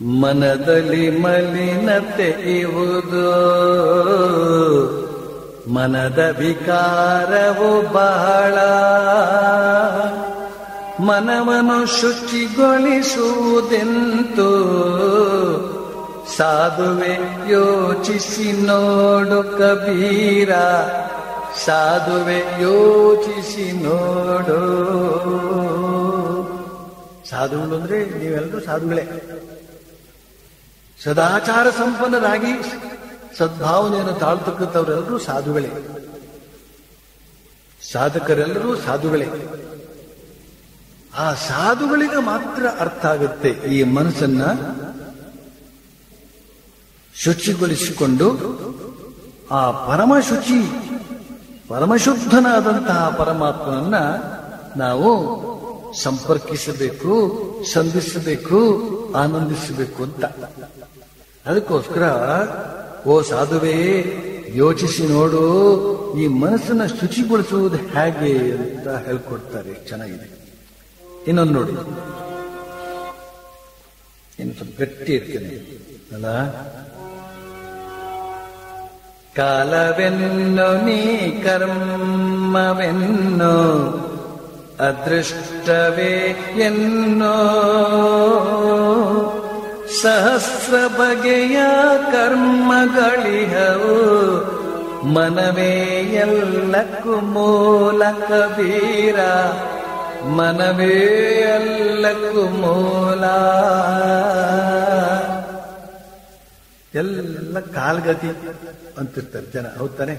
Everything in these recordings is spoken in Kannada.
ಮನದಲ್ಲಿ ಮಲಿನತೆ ಇವುದು, ಮನದ ವಿಕಾರವು ಬಹಳ. ಮನವನ್ನು ಶುಚಿಗೊಳಿಸುವುದೆಂತು ಸಾಧುವೆ ಯೋಚಿಸಿ ನೋಡು ಕಬೀರ, ಸಾಧುವೆ ಯೋಚಿಸಿ ನೋಡು. ಸಾಧುಗಳು ಅಂದ್ರೆ ನೀವೆಲ್ಲರೂ ಸಾಧುಗಳೇ. ಸದಾಚಾರ ಸಂಪನ್ನರಾಗಿ ಸದ್ಭಾವನೆಯನ್ನು ತಾಳ್ತಕ್ಕಂಥವರೆಲ್ಲರೂ ಸಾಧುಗಳೇ. ಸಾಧಕರೆಲ್ಲರೂ ಸಾಧುಗಳೇ. ಆ ಸಾಧುಗಳಿಗೆ ಮಾತ್ರ ಅರ್ಥ ಆಗುತ್ತೆ ಈ ಮನಸ್ಸನ್ನ ಶುಚಿಗೊಳಿಸಿಕೊಂಡು ಆ ಪರಮಶುಚಿ ಪರಮಶುದ್ಧನಾದಂತಹ ಪರಮಾತ್ಮನನ್ನ ನಾವು ಸಂಪರ್ಕಿಸಬೇಕು, ಸಂಧಿಸಬೇಕು, ಆನಂದಿಸಬೇಕು ಅಂತ. ಅದಕ್ಕೋಸ್ಕರ ಓ ಸಾಧುವೇ ಯೋಚಿಸಿ ನೋಡು, ಈ ಮನಸ್ಸನ್ನ ಶುಚಿಗೊಳಿಸುವುದು ಹೇಗೆ ಅಂತ ಹೇಳ್ಕೊಡ್ತಾರೆ. ಚೆನ್ನಾಗಿದೆ. ಇನ್ನೊಂದು ನೋಡಿ, ಇನ್ನು ಸ್ವಲ್ಪ ಗಟ್ಟಿ ಇರ್ತೇನೆ ಅಲ್ಲ. ಕಾಲವೆನ್ನು ನೀ ಕರ್ಮವೆನ್ನು ಅದೃಷ್ಟವೇ ಎನ್ನೋ, ಸಹಸ್ರ ಬಗೆಯ ಕರ್ಮಗಳಿಹವು ಮನವೇ ಎಲ್ಲಕ್ಕೂ ಮೂಲ ಕಬೀರ, ಮನವೇ ಎಲ್ಲಕ್ಕೂ ಮೂಲ. ಎಲ್ಲ ಕಾಲ್ಗತಿ ಅಂತಿರ್ತಾರೆ ಜನ, ಹೌದಾನೆ?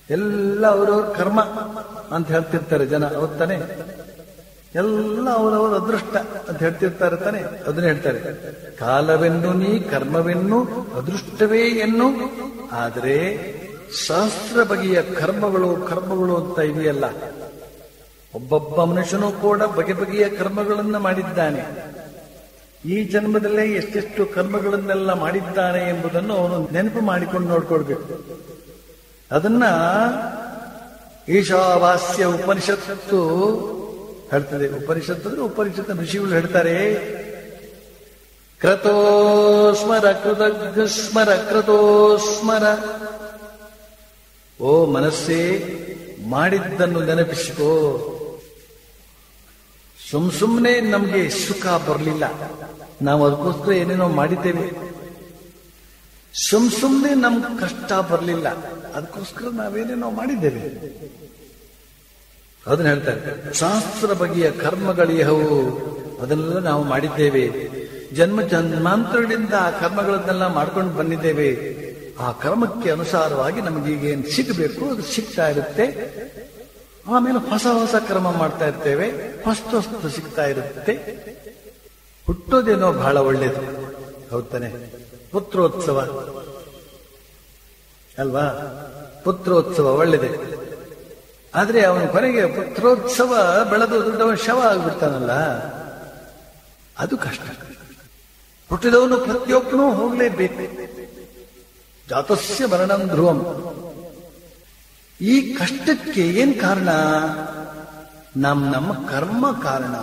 ಎಲ್ಲ ಅವರವ್ರ ಕರ್ಮ ಅಂತ ಹೇಳ್ತಿರ್ತಾರೆ ಜನ, ಹೌದಾನೆ? ಎಲ್ಲ ಅವರವರ ಅದೃಷ್ಟ ಅಂತ ಹೇಳ್ತಿರ್ತಾರೆ ತಾನೆ, ಅದನ್ನ ಹೇಳ್ತಾರೆ. ಕಾಲವೆನ್ನು ನೀ ಕರ್ಮವೆನ್ನು ಅದೃಷ್ಟವೇ ಎನ್ನು. ಆದರೆ ಸಹಸ್ರ ಬಗೆಯ ಕರ್ಮಗಳು ಅಂತ ಇದೆಯಲ್ಲ. ಒಬ್ಬೊಬ್ಬ ಮನುಷ್ಯನೂ ಕೂಡ ಬಗೆ ಬಗೆಯ ಕರ್ಮಗಳನ್ನ ಮಾಡಿದ್ದಾನೆ. ಈ ಜನ್ಮದಲ್ಲೇ ಎಷ್ಟೆಷ್ಟು ಕರ್ಮಗಳನ್ನೆಲ್ಲ ಮಾಡಿದ್ದಾನೆ ಎಂಬುದನ್ನು ಅವನು ನೆನಪು ಮಾಡಿಕೊಂಡು ನೋಡ್ಕೊಳ್ಬೇಕು. ಅದನ್ನ ಈಶಾವಾಸ್ಯ ಉಪನಿಷತ್ತು ಹೇಳ್ತದೆ. ಉಪನಿಷತ್ತು ಅಂದ್ರೆ ಉಪನಿಷತ್ತು ಋಷಿಗಳು ಹೇಳ್ತಾರೆ, ಕ್ರತೋಸ್ಮರ ಕೃತಘ್ಸ್ಮರ ಕ್ರತೋಸ್ಮರ. ಓ ಮನಸ್ಸೇ, ಮಾಡಿದ್ದನ್ನು ನೆನಪಿಸಿಕೋ. ಸುಮ್ಮನೆ ನಮ್ಗೆ ಸುಖ ಬರಲಿಲ್ಲ, ನಾವು ಅದಕ್ಕೋಸ್ಕರ ಏನೇನೋ ಮಾಡಿದ್ದೇವೆ. ಸುಮ್ಮನೆ ನಮ್ಗೆ ಕಷ್ಟ ಬರಲಿಲ್ಲ, ಅದಕ್ಕೋಸ್ಕರ ನಾವೇನೇನೋ ಮಾಡಿದ್ದೇವೆ. ಅದನ್ನ ಹೇಳ್ತಾರೆ. ಶಾಸ್ತ್ರ ಬಗೆಯ ಕರ್ಮಗಳಿಹವು, ಅದನ್ನೆಲ್ಲ ನಾವು ಮಾಡಿದ್ದೇವೆ. ಜನ್ಮ ಜನ್ಮಾಂತರಗಳಿಂದ ಆ ಕರ್ಮಗಳನ್ನೆಲ್ಲ ಮಾಡ್ಕೊಂಡು ಬಂದಿದ್ದೇವೆ. ಆ ಕರ್ಮಕ್ಕೆ ಅನುಸಾರವಾಗಿ ನಮಗೀಗೇನು ಸಿಗಬೇಕು ಅದು ಸಿಗ್ತಾ ಇರುತ್ತೆ. ಆಮೇಲೆ ಹೊಸ ಹೊಸ ಕರ್ಮ ಮಾಡ್ತಾ ಇರ್ತೇವೆ, ಹೊಸ್ತು ಸಿಗ್ತಾ ಇರುತ್ತೆ. ಹುಟ್ಟೋದೇನೋ ಬಹಳ ಒಳ್ಳೇದು, ಹೌದಾನೆ? ಪುತ್ರೋತ್ಸವ ಅಲ್ವಾ? ಪುತ್ರೋತ್ಸವ ಒಳ್ಳೇದೆ. ಆದ್ರೆ ಅವನು ಕೊನೆಗೆ ಪುತ್ರೋತ್ಸವ ಬೆಳೆದು ದೊಡ್ಡವ ಶವ ಆಗ್ಬಿಡ್ತಾನಲ್ಲ, ಅದು ಕಷ್ಟ. ಹುಟ್ಟಿದವನು ಪ್ರತಿಯೊಬ್ಬನೂ ಹೋಗ್ಲೇಬೇಕು. ಜಾತಸ್ಯ ಮರಣಂ ಧ್ರುವಂ. ಈ ಕಷ್ಟಕ್ಕೆ ಏನ್ ಕಾರಣ? ನಮ್ಮ ಕರ್ಮ ಕಾರಣ.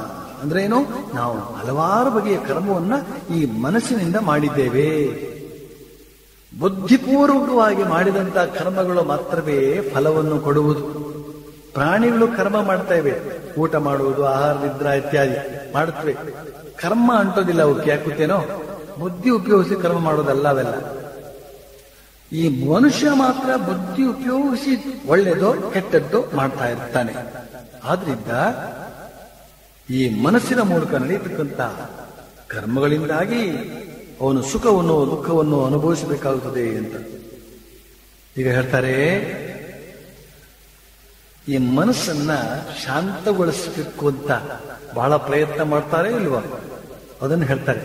ಅಂದ್ರೆ ಏನು? ನಾವು ಹಲವಾರು ಬಗೆಯ ಕರ್ಮವನ್ನ ಈ ಮನಸ್ಸಿನಿಂದ ಮಾಡಿದ್ದೇವೆ. ಬುದ್ಧಿಪೂರ್ವಕವಾಗಿ ಮಾಡಿದಂತಹ ಕರ್ಮಗಳು ಮಾತ್ರವೇ ಫಲವನ್ನು ಕೊಡುವುದು. ಪ್ರಾಣಿಗಳು ಕರ್ಮ ಮಾಡ್ತಾ ಇವೆ, ಊಟ ಮಾಡುವುದು, ಆಹಾರ ನಿದ್ರಾ ಇತ್ಯಾದಿ ಮಾಡುತ್ತವೆ. ಕರ್ಮ ಅಂಟೋದಿಲ್ಲ ಅವಕ್ಕೆ. ಯಾಕುತ್ತೇನೋ ಬುದ್ಧಿ ಉಪಯೋಗಿಸಿ ಕರ್ಮ ಮಾಡೋದಲ್ಲ ಅವೆಲ್ಲ. ಈ ಮನುಷ್ಯ ಮಾತ್ರ ಬುದ್ಧಿ ಉಪಯೋಗಿಸಿ ಒಳ್ಳೆಯದೋ ಕೆಟ್ಟದ್ದೋ ಮಾಡ್ತಾ ಇರ್ತಾನೆ. ಆದ್ರಿಂದ ಈ ಮನಸ್ಸಿನ ಮೂಲಕ ನಡೆಯತಕ್ಕಂಥ ಕರ್ಮಗಳಿಂದಾಗಿ ಅವನು ಸುಖವನ್ನು ದುಃಖವನ್ನು ಅನುಭವಿಸಬೇಕಾಗುತ್ತದೆ ಅಂತ ಈಗ ಹೇಳ್ತಾರೆ. ಈ ಮನಸ್ಸನ್ನ ಶಾಂತಗೊಳಿಸಬೇಕು ಅಂತ ಬಹಳ ಪ್ರಯತ್ನ ಮಾಡ್ತಾರೆ ಇಲ್ವಾ? ಅದನ್ನು ಹೇಳ್ತಾರೆ.